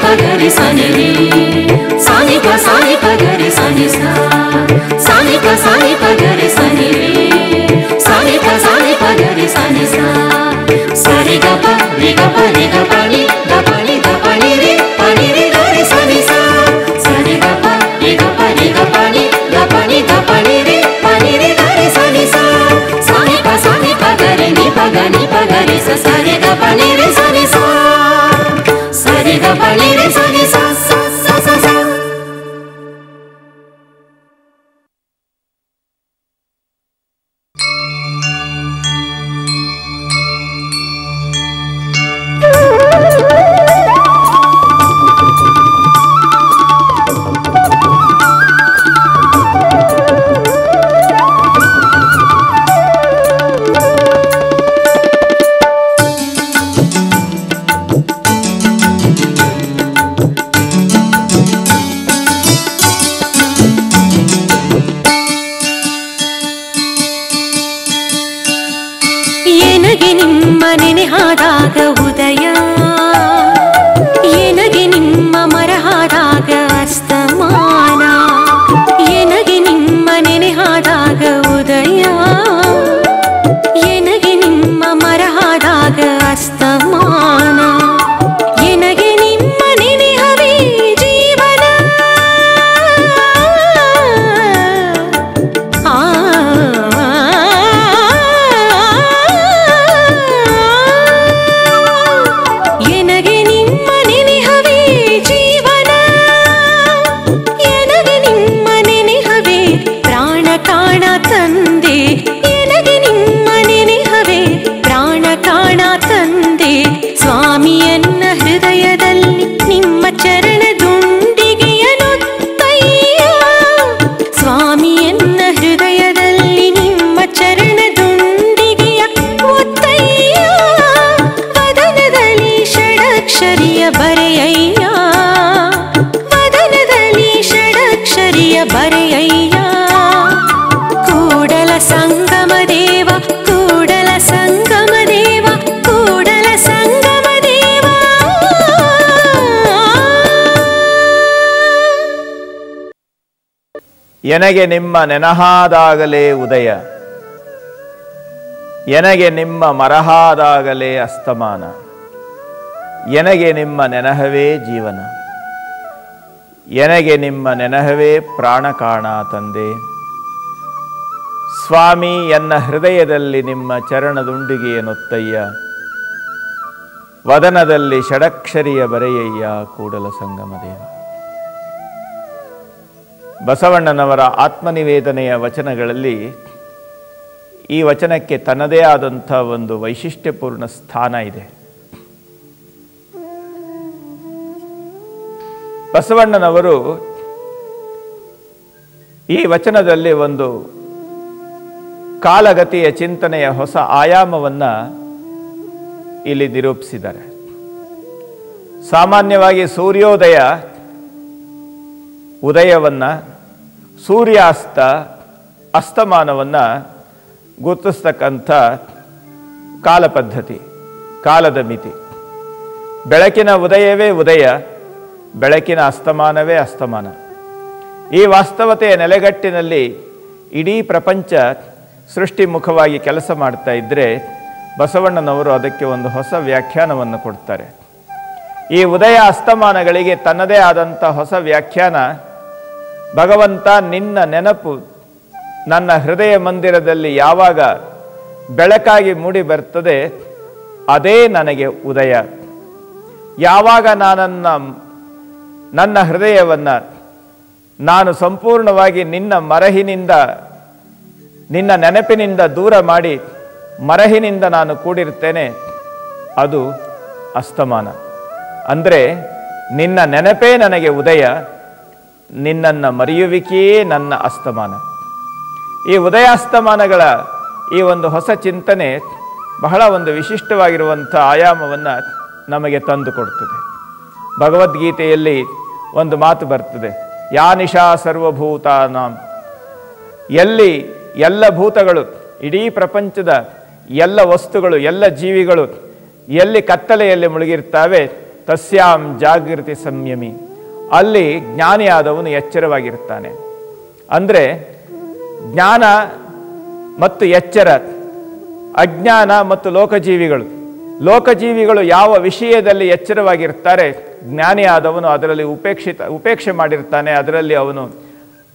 pagari sani re sani pagari sani sa sani pagari sani re sani pagari sani sa sari ga pa ni re sani sa sari ga pa ni re sani sa sani pagari sa sari ga pa ni re sani sa sari ga pa ni re sani sa sa sa sa sa. ಎನಗೆ ನಿಮ್ಮ ನೆನಹಾದಾಗಲೇ ಉದಯ, ಎನಗೆ ನಿಮ್ಮ ಮರಹಾದಾಗಲೇ ಅಸ್ತಮಾನ, ಎನಗೆ ನಿಮ್ಮ ನೆನಹವೇ ಜೀವನ, ಎನಗೆ ನಿಮ್ಮ ನೆನಹವೇ ಪ್ರಾಣ ಕಾಣ ತಂದೆ. ಸ್ವಾಮಿ ಎನ್ನ ಹೃದಯದಲ್ಲಿ ನಿಮ್ಮ ಚರಣದುಂಡಿಗೆಯನೊತ್ತಯ್ಯ, ವದನದಲ್ಲಿ ಷಡಕ್ಷರಿಯ ಬರೆಯಯ್ಯ ಕೂಡಲ ಸಂಗಮದೇವ. ಬಸವಣ್ಣನವರ ಆತ್ಮನಿವೇದನೆಯ ವಚನಗಳಲ್ಲಿ ಈ ವಚನಕ್ಕೆ ತನ್ನದೇ ಆದಂಥ ಒಂದು ವೈಶಿಷ್ಟ್ಯಪೂರ್ಣ ಸ್ಥಾನ ಇದೆ. ಬಸವಣ್ಣನವರು ಈ ವಚನದಲ್ಲಿ ಒಂದು ಕಾಲಗತಿಯ ಚಿಂತನೆಯ ಹೊಸ ಆಯಾಮವನ್ನು ಇಲ್ಲಿ ನಿರೂಪಿಸಿದ್ದಾರೆ. ಸಾಮಾನ್ಯವಾಗಿ ಸೂರ್ಯೋದಯ ಉದಯವನ್ನು, ಸೂರ್ಯಾಸ್ತ ಅಸ್ತಮಾನವನ್ನು ಗುರುತಿಸ್ತಕ್ಕಂಥ ಕಾಲ ಪದ್ಧತಿ, ಕಾಲದ ಮಿತಿ. ಬೆಳಕಿನ ಉದಯವೇ ಉದಯ, ಬೆಳಕಿನ ಅಸ್ತಮಾನವೇ ಅಸ್ತಮಾನ. ಈ ವಾಸ್ತವತೆಯ ನೆಲೆಗಟ್ಟಿನಲ್ಲಿ ಇಡೀ ಪ್ರಪಂಚ ಸೃಷ್ಟಿಮುಖವಾಗಿ ಕೆಲಸ ಮಾಡ್ತಾ ಇದ್ದರೆ ಬಸವಣ್ಣನವರು ಅದಕ್ಕೆ ಒಂದು ಹೊಸ ವ್ಯಾಖ್ಯಾನವನ್ನು ಕೊಡ್ತಾರೆ. ಈ ಉದಯ ಅಸ್ತಮಾನಗಳಿಗೆ ತನ್ನದೇ ಆದಂಥ ಹೊಸ ವ್ಯಾಖ್ಯಾನ. ಭಗವಂತ ನಿನ್ನ ನೆನಪು ನನ್ನ ಹೃದಯ ಮಂದಿರದಲ್ಲಿ ಯಾವಾಗ ಬೆಳಕಾಗಿ ಮೂಡಿ ಬರ್ತದೆ ಅದೇ ನನಗೆ ಉದಯ. ಯಾವಾಗ ನನ್ನ ಹೃದಯವನ್ನು ನಾನು ಸಂಪೂರ್ಣವಾಗಿ ನಿನ್ನ ಮರಹಿನಿಂದ, ನಿನ್ನ ನೆನಪಿನಿಂದ ದೂರ ಮಾಡಿ ಮರಹಿನಿಂದ ನಾನು ಕೂಡಿರ್ತೇನೆ, ಅದು ಅಸ್ತಮಾನ. ಅಂದರೆ ನಿನ್ನ ನೆನಪೇ ನನಗೆ ಉದಯ, ನಿನ್ನನ್ನು ಮರೆಯುವಿಕೆಯೇ ನನ್ನ ಅಸ್ತಮಾನ. ಈ ಉದಯಾಸ್ತಮಾನಗಳ ಈ ಒಂದು ಹೊಸ ಚಿಂತನೆ ಬಹಳ ಒಂದು ವಿಶಿಷ್ಟವಾಗಿರುವಂಥ ಆಯಾಮವನ್ನು ನಮಗೆ ತಂದು ಕೊಡ್ತದೆ. ಭಗವದ್ಗೀತೆಯಲ್ಲಿ ಒಂದು ಮಾತು ಬರ್ತದೆ, ಯಾ ನಿಶಾ ಸರ್ವಭೂತಾನಾಂ. ಎಲ್ಲಿ ಎಲ್ಲ ಭೂತಗಳು, ಇಡೀ ಪ್ರಪಂಚದ ಎಲ್ಲ ವಸ್ತುಗಳು, ಎಲ್ಲ ಜೀವಿಗಳು ಎಲ್ಲಿ ಕತ್ತಲೆಯಲ್ಲಿ ಮುಳುಗಿರ್ತಾವೆ ತಸ್ಯಾಂ ಜಾಗೃತಿ ಸಂಯಮಿ. ಅಲ್ಲಿ ಜ್ಞಾನಿಯಾದವನು ಎಚ್ಚರವಾಗಿರ್ತಾನೆ. ಅಂದರೆ ಜ್ಞಾನ ಮತ್ತು ಎಚ್ಚರ, ಅಜ್ಞಾನ ಮತ್ತು ಲೋಕಜೀವಿಗಳು ಯಾವ ವಿಷಯದಲ್ಲಿ ಎಚ್ಚರವಾಗಿರ್ತಾರೆ, ಜ್ಞಾನಿಯಾದವನು ಅದರಲ್ಲಿ ಉಪೇಕ್ಷೆ ಮಾಡಿರ್ತಾನೆ, ಅದರಲ್ಲಿ ಅವನು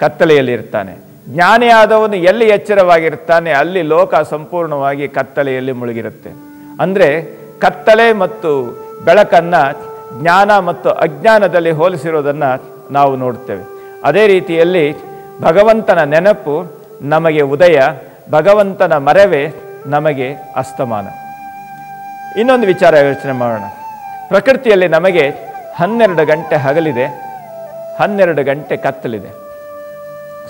ಕತ್ತಲೆಯಲ್ಲಿರ್ತಾನೆ. ಜ್ಞಾನಿಯಾದವನು ಎಲ್ಲಿ ಎಚ್ಚರವಾಗಿರ್ತಾನೆ ಅಲ್ಲಿ ಲೋಕ ಸಂಪೂರ್ಣವಾಗಿ ಕತ್ತಲೆಯಲ್ಲಿ ಮುಳುಗಿರುತ್ತೆ. ಅಂದರೆ ಕತ್ತಲೆ ಮತ್ತು ಬೆಳಕನ್ನು ಜ್ಞಾನ ಮತ್ತು ಅಜ್ಞಾನದಲ್ಲಿ ಹೋಲಿಸಿರೋದನ್ನು ನಾವು ನೋಡ್ತೇವೆ. ಅದೇ ರೀತಿಯಲ್ಲಿ ಭಗವಂತನ ನೆನಪು ನಮಗೆ ಉದಯ, ಭಗವಂತನ ಮರೆವೇ ನಮಗೆ ಅಸ್ತಮಾನ. ಇನ್ನೊಂದು ವಿಚಾರ ಯೋಚನೆ ಮಾಡೋಣ. ಪ್ರಕೃತಿಯಲ್ಲಿ ನಮಗೆ 12 ಗಂಟೆ ಹಗಲಿದೆ, 12 ಗಂಟೆ ಕತ್ತಲಿದೆ.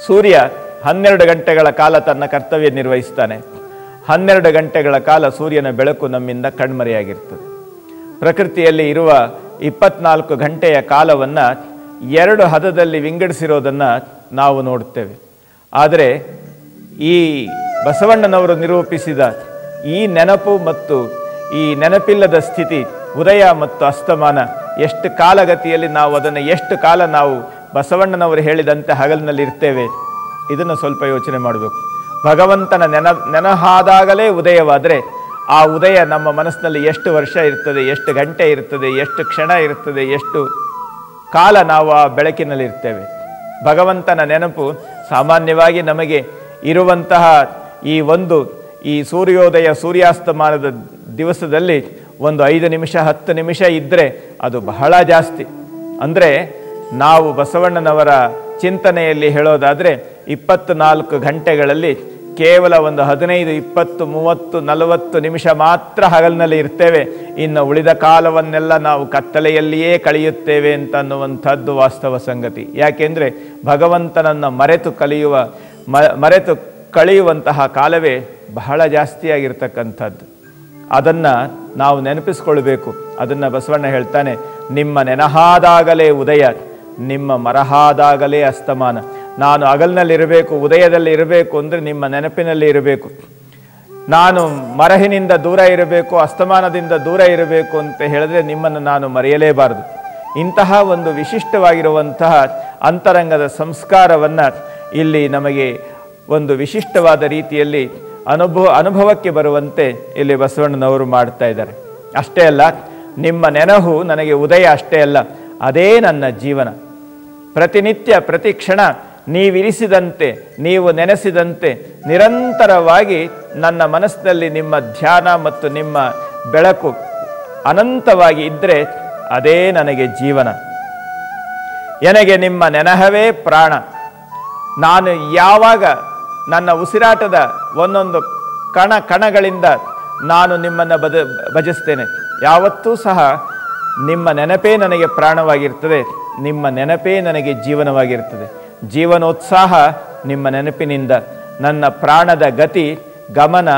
ಸೂರ್ಯ 12 ಗಂಟೆಗಳ ಕಾಲ ತನ್ನ ಕರ್ತವ್ಯ ನಿರ್ವಹಿಸ್ತಾನೆ. 12 ಗಂಟೆಗಳ ಕಾಲ ಸೂರ್ಯನ ಬೆಳಕು ನಮ್ಮಿಂದ ಕಣ್ಮರೆಯಾಗಿರ್ತದೆ. ಪ್ರಕೃತಿಯಲ್ಲಿ ಇರುವ 24 ಗಂಟೆಯ ಕಾಲವನ್ನು 2 ಹದದಲ್ಲಿ ವಿಂಗಡಿಸಿರೋದನ್ನು ನಾವು ನೋಡುತ್ತೇವೆ. ಆದರೆ ಈ ಬಸವಣ್ಣನವರು ನಿರೂಪಿಸಿದ ಈ ನೆನಪು ಮತ್ತು ಈ ನೆನಪಿಲ್ಲದ ಸ್ಥಿತಿ, ಉದಯ ಮತ್ತು ಅಸ್ತಮಾನ, ಎಷ್ಟು ಕಾಲಗತಿಯಲ್ಲಿ ನಾವು ಅದನ್ನು ಎಷ್ಟು ಕಾಲ ನಾವು ಬಸವಣ್ಣನವರು ಹೇಳಿದಂತೆ ಹಗಲಿನಲ್ಲಿ ಇರ್ತೇವೆ, ಇದನ್ನು ಸ್ವಲ್ಪ ಯೋಚನೆ ಮಾಡಬೇಕು. ಭಗವಂತನ ನೆನಹಾದಾಗಲೇ ಉದಯವಾದರೆ ಆ ಉದಯ ನಮ್ಮ ಮನಸ್ಸಿನಲ್ಲಿ ಎಷ್ಟು ವರ್ಷ ಇರ್ತದೆ, ಎಷ್ಟು ಗಂಟೆ ಇರ್ತದೆ, ಎಷ್ಟು ಕ್ಷಣ ಇರ್ತದೆ, ಎಷ್ಟು ಕಾಲ ನಾವು ಆ ಬೆಳಕಿನಲ್ಲಿ ಇರ್ತೇವೆ. ಭಗವಂತನ ನೆನಪು ಸಾಮಾನ್ಯವಾಗಿ ನಮಗೆ ಇರುವಂತಹ ಈ ಸೂರ್ಯೋದಯ ಸೂರ್ಯಾಸ್ತಮಾನದ ದಿವಸದಲ್ಲಿ ಒಂದು 5 ನಿಮಿಷ 10 ನಿಮಿಷ ಇದ್ದರೆ ಅದು ಬಹಳ ಜಾಸ್ತಿ. ಅಂದರೆ ನಾವು ಬಸವಣ್ಣನವರ ಚಿಂತನೆಯಲ್ಲಿ ಹೇಳೋದಾದರೆ 24 ಗಂಟೆಗಳಲ್ಲಿ ಕೇವಲ ಒಂದು 15, 20, 30, 40 ನಿಮಿಷ ಮಾತ್ರ ಹಗಲಿನಲ್ಲಿ ಇರ್ತೇವೆ. ಇನ್ನು ಉಳಿದ ಕಾಲವನ್ನೆಲ್ಲ ನಾವು ಕತ್ತಲೆಯಲ್ಲಿಯೇ ಕಳೆಯುತ್ತೇವೆ ಅಂತ ಅನ್ನುವಂಥದ್ದು ವಾಸ್ತವ ಸಂಗತಿ. ಯಾಕೆಂದರೆ ಭಗವಂತನನ್ನು ಮರೆತು ಕಳೆಯುವಂತಹ ಕಾಲವೇ ಬಹಳ ಜಾಸ್ತಿಯಾಗಿರ್ತಕ್ಕಂಥದ್ದು. ಅದನ್ನು ನಾವು ನೆನಪಿಸ್ಕೊಳ್ಬೇಕು. ಅದನ್ನು ಬಸವಣ್ಣ ಹೇಳ್ತಾನೆ, ನಿಮ್ಮ ನೆನಹಾದಾಗಲೇ ಉದಯ, ನಿಮ್ಮ ಮರಹಾದಾಗಲೇ ಅಸ್ತಮಾನ. ನಾನು ಹಗಲಿನಲ್ಲಿರಬೇಕು, ಉದಯದಲ್ಲಿ ಇರಬೇಕು ಅಂದರೆ ನಿಮ್ಮ ನೆನಪಿನಲ್ಲಿ ಇರಬೇಕು. ನಾನು ಮರಹಿನಿಂದ ದೂರ ಇರಬೇಕು, ಅಸ್ತಮಾನದಿಂದ ದೂರ ಇರಬೇಕು ಅಂತ ಹೇಳಿದ್ರೆ ನಿಮ್ಮನ್ನು ನಾನು ಮರೆಯಲೇಬಾರದು. ಇಂತಹ ಒಂದು ವಿಶಿಷ್ಟವಾಗಿರುವಂತಹ ಅಂತರಂಗದ ಸಂಸ್ಕಾರವನ್ನು ಇಲ್ಲಿ ನಮಗೆ ಒಂದು ವಿಶಿಷ್ಟವಾದ ರೀತಿಯಲ್ಲಿ ಅನುಭವಕ್ಕೆ ಬರುವಂತೆ ಇಲ್ಲಿ ಬಸವಣ್ಣನವರು ಮಾಡ್ತಾ ಇದ್ದಾರೆ. ಅಷ್ಟೇ ಅಲ್ಲ, ನಿಮ್ಮ ನೆನಹು ನನಗೆ ಉದಯ ಅಷ್ಟೇ ಅಲ್ಲ, ಅದೇ ನನ್ನ ಜೀವನ. ಪ್ರತಿನಿತ್ಯ ಪ್ರತಿ ಕ್ಷಣ ನೀವಿರಿಸಿದಂತೆ, ನೀವು ನೆನೆಸಿದಂತೆ ನಿರಂತರವಾಗಿ ನನ್ನ ಮನಸ್ಸಿನಲ್ಲಿ ನಿಮ್ಮ ಧ್ಯಾನ ಮತ್ತು ನಿಮ್ಮ ಬೆಳಕು ಅನಂತವಾಗಿ ಇದ್ದರೆ ಅದೇ ನನಗೆ ಜೀವನ. ನನಗೆ ನಿಮ್ಮ ನೆನಹವೇ ಪ್ರಾಣ. ನಾನು ಯಾವಾಗ ನನ್ನ ಉಸಿರಾಟದ ಒಂದೊಂದು ಕಣಗಳಿಂದ ನಾನು ನಿಮ್ಮನ್ನು ಭಜಿಸ್ತೇನೆ. ಯಾವತ್ತೂ ಸಹ ನಿಮ್ಮ ನೆನಪೇ ನನಗೆ ಪ್ರಾಣವಾಗಿರ್ತದೆ, ನಿಮ್ಮ ನೆನಪೇ ನನಗೆ ಜೀವನವಾಗಿರ್ತದೆ. ಜೀವನೋತ್ಸಾಹ ನಿಮ್ಮ ನೆನಪಿನಿಂದ, ನನ್ನ ಪ್ರಾಣದ ಗತಿ ಗಮನ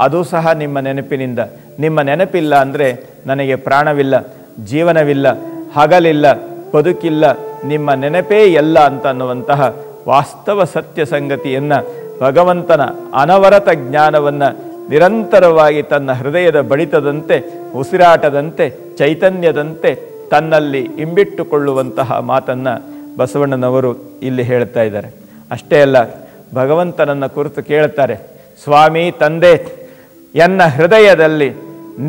ಅದು ಸಹ ನಿಮ್ಮ ನೆನಪಿನಿಂದ. ನಿಮ್ಮ ನೆನಪಿಲ್ಲ ಅಂದರೆ ನನಗೆ ಪ್ರಾಣವಿಲ್ಲ, ಜೀವನವಿಲ್ಲ, ಹಗಲಿಲ್ಲ, ಬದುಕಿಲ್ಲ. ನಿಮ್ಮ ನೆನಪೇ ಎಲ್ಲ ಅಂತ ಅನ್ನುವಂತಹ ವಾಸ್ತವ ಸತ್ಯ ಸಂಗತಿಯನ್ನು, ಭಗವಂತನ ಅನವರತ ಜ್ಞಾನವನ್ನು ನಿರಂತರವಾಗಿ ತನ್ನ ಹೃದಯದ ಬಡಿತದಂತೆ, ಉಸಿರಾಟದಂತೆ, ಚೈತನ್ಯದಂತೆ ತನ್ನಲ್ಲಿ ಇಂಬಿಟ್ಟುಕೊಳ್ಳುವಂತಹ ಮಾತನ್ನು ಬಸವಣ್ಣನವರು ಇಲ್ಲಿ ಹೇಳ್ತಾ ಇದ್ದಾರೆ. ಅಷ್ಟೇ ಅಲ್ಲ, ಭಗವಂತನನ್ನು ಕುರಿತು ಕೇಳ್ತಾರೆ, ಸ್ವಾಮಿ ತಂದೆ, ಎನ್ನ ಹೃದಯದಲ್ಲಿ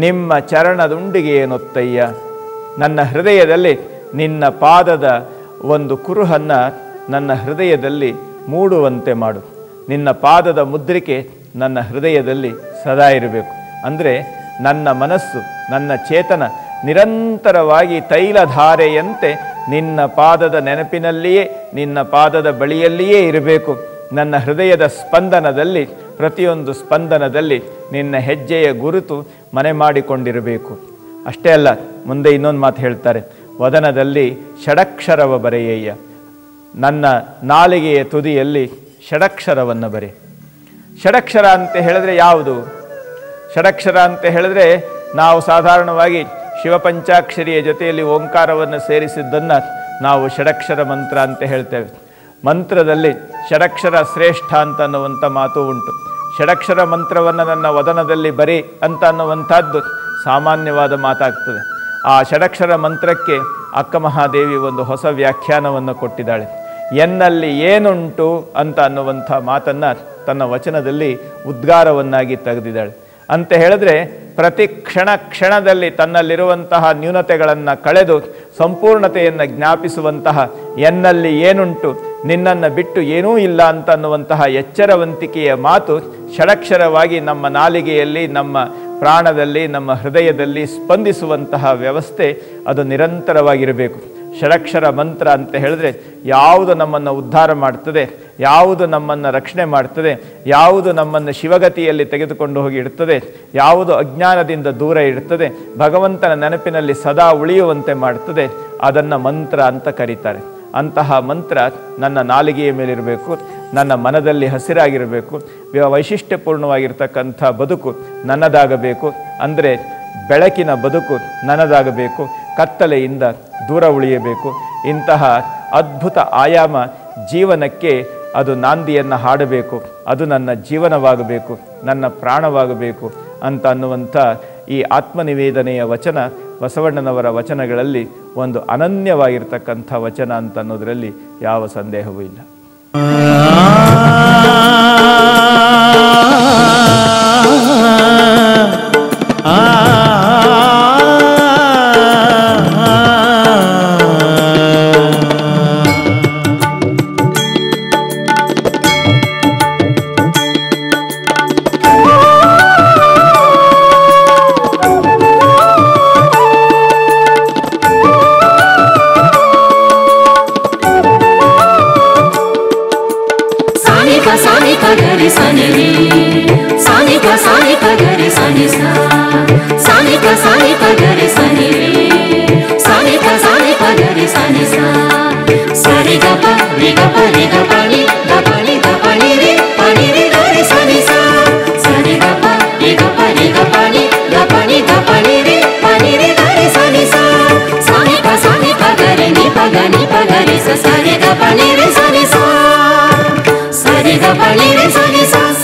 ನಿಮ್ಮ ಚರಣದುಂಡಿಗೆ ಏನೊತ್ತಯ್ಯ. ನನ್ನ ಹೃದಯದಲ್ಲಿ ನಿನ್ನ ಪಾದದ ಒಂದು ಕುರುಹನ್ನು ನನ್ನ ಹೃದಯದಲ್ಲಿ ಮೂಡುವಂತೆ ಮಾಡು. ನಿನ್ನ ಪಾದದ ಮುದ್ರಿಕೆ ನನ್ನ ಹೃದಯದಲ್ಲಿ ಸದಾ ಇರಬೇಕು. ಅಂದರೆ ನನ್ನ ಮನಸ್ಸು, ನನ್ನ ಚೇತನ ನಿರಂತರವಾಗಿ ತೈಲಧಾರೆಯಂತೆ ನಿನ್ನ ಪಾದದ ನೆನಪಿನಲ್ಲಿಯೇ, ನಿನ್ನ ಪಾದದ ಬಳಿಯಲ್ಲಿಯೇ ಇರಬೇಕು. ನನ್ನ ಹೃದಯದ ಸ್ಪಂದನದಲ್ಲಿ, ಪ್ರತಿಯೊಂದು ಸ್ಪಂದನದಲ್ಲಿ ನಿನ್ನ ಹೆಜ್ಜೆಯ ಗುರುತು ಮನೆ ಮಾಡಿಕೊಂಡಿರಬೇಕು. ಅಷ್ಟೇ ಅಲ್ಲ, ಮುಂದೆ ಇನ್ನೊಂದು ಮಾತು ಹೇಳ್ತಾರೆ, ವದನದಲ್ಲಿ ಷಡಕ್ಷರವ ಬರೆಯಯ್ಯ. ನನ್ನ ನಾಲಿಗೆಯ ತುದಿಯಲ್ಲಿ ಷಡಕ್ಷರವನ್ನು ಬರೆ. ಷಡಕ್ಷರ ಅಂತ ಹೇಳಿದ್ರೆ ಯಾವುದು? ಷಡಕ್ಷರ ಅಂತ ಹೇಳಿದ್ರೆ ನಾವು ಸಾಧಾರಣವಾಗಿ ಶಿವಪಂಚಾಕ್ಷರಿಯ ಜೊತೆಯಲ್ಲಿ ಓಂಕಾರವನ್ನು ಸೇರಿಸಿದ್ದನ್ನು ನಾವು ಷಡಕ್ಷರ ಮಂತ್ರ ಅಂತ ಹೇಳ್ತೇವೆ. ಮಂತ್ರದಲ್ಲಿ ಷಡಕ್ಷರ ಶ್ರೇಷ್ಠ ಅಂತ ಅನ್ನುವಂಥ ಮಾತು ಉಂಟು. ಷಡಕ್ಷರ ಮಂತ್ರವನ್ನು ನನ್ನ ವದನದಲ್ಲಿ ಬರಿ ಅಂತ ಅನ್ನುವಂಥದ್ದು ಸಾಮಾನ್ಯವಾದ ಮಾತಾಗ್ತದೆ. ಆ ಷಡಕ್ಷರ ಮಂತ್ರಕ್ಕೆ ಅಕ್ಕ ಮಹಾದೇವಿ ಒಂದು ಹೊಸ ವ್ಯಾಖ್ಯಾನವನ್ನು ಕೊಟ್ಟಿದ್ದಾಳೆ. ಎನ್ನಲ್ಲಿ ಏನುಂಟು ಅಂತ ಅನ್ನುವಂಥ ಮಾತನ್ನು ತನ್ನ ವಚನದಲ್ಲಿ ಉದ್ಗಾರವನ್ನಾಗಿ ತೆಗೆದಿದ್ದಾಳೆ. ಅಂತ ಹೇಳಿದ್ರೆ ಪ್ರತಿ ಕ್ಷಣದಲ್ಲಿ ತನ್ನಲ್ಲಿರುವಂತಹ ನ್ಯೂನತೆಗಳನ್ನು ಕಳೆದು ಸಂಪೂರ್ಣತೆಯನ್ನು ಜ್ಞಾಪಿಸುವಂತಹ ಎನ್ನಲ್ಲಿ ಏನುಂಟು, ನಿನ್ನನ್ನು ಬಿಟ್ಟು ಏನೂ ಇಲ್ಲ ಅಂತ ಅನ್ನುವಂತಹ ಎಚ್ಚರವಂತಿಕೆಯ ಮಾತು ಷಡಕ್ಷರವಾಗಿ ನಮ್ಮ ನಾಲಿಗೆಯಲ್ಲಿ, ನಮ್ಮ ಪ್ರಾಣದಲ್ಲಿ, ನಮ್ಮ ಹೃದಯದಲ್ಲಿ ಸ್ಪಂದಿಸುವಂತಹ ವ್ಯವಸ್ಥೆ ಅದು ನಿರಂತರವಾಗಿರಬೇಕು. ಷಡಕ್ಷರ ಮಂತ್ರ ಅಂತ ಹೇಳಿದ್ರೆ ಯಾವುದು ನಮ್ಮನ್ನು ಉದ್ಧಾರ ಮಾಡ್ತದೆ, ಯಾವುದು ನಮ್ಮನ್ನು ರಕ್ಷಣೆ ಮಾಡ್ತದೆ, ಯಾವುದು ನಮ್ಮನ್ನು ಶಿವಗತಿಯಲ್ಲಿ ತೆಗೆದುಕೊಂಡು ಹೋಗಿ ಇಡ್ತದೆ, ಯಾವುದು ಅಜ್ಞಾನದಿಂದ ದೂರ ಇಡ್ತದೆ, ಭಗವಂತನ ನೆನಪಿನಲ್ಲಿ ಸದಾ ಉಳಿಯುವಂತೆ ಮಾಡ್ತದೆ, ಅದನ್ನು ಮಂತ್ರ ಅಂತ ಕರೀತಾರೆ. ಅಂತಹ ಮಂತ್ರ ನನ್ನ ನಾಲಿಗೆಯ ಮೇಲಿರಬೇಕು, ನನ್ನ ಮನದಲ್ಲಿ ಹಸಿರಾಗಿರಬೇಕು, ವೈಶಿಷ್ಟ್ಯಪೂರ್ಣವಾಗಿರ್ತಕ್ಕಂಥ ಬದುಕು ನನ್ನದಾಗಬೇಕು. ಅಂದರೆ ಬೆಳಕಿನ ಬದುಕು ನನ್ನದಾಗಬೇಕು, ಕತ್ತಲೆಯಿಂದ ದೂರ ಉಳಿಯಬೇಕು. ಇಂತಹ ಅದ್ಭುತ ಆಯಾಮ ಜೀವನಕ್ಕೆ ಅದು ನಾಂದಿಯನ್ನು ಹಾಡಬೇಕು, ಅದು ನನ್ನ ಜೀವನವಾಗಬೇಕು, ನನ್ನ ಪ್ರಾಣವಾಗಬೇಕು ಅಂತ ಅನ್ನುವಂಥ ಈ ಆತ್ಮನಿವೇದನೆಯ ವಚನ ಬಸವಣ್ಣನವರ ವಚನಗಳಲ್ಲಿ ಒಂದು ಅನನ್ಯವಾಗಿರ್ತಕ್ಕಂಥ ವಚನ ಅಂತ ಅನ್ನೋದರಲ್ಲಿ ಯಾವ ಸಂದೇಹವೂ ಇಲ್ಲ. Sa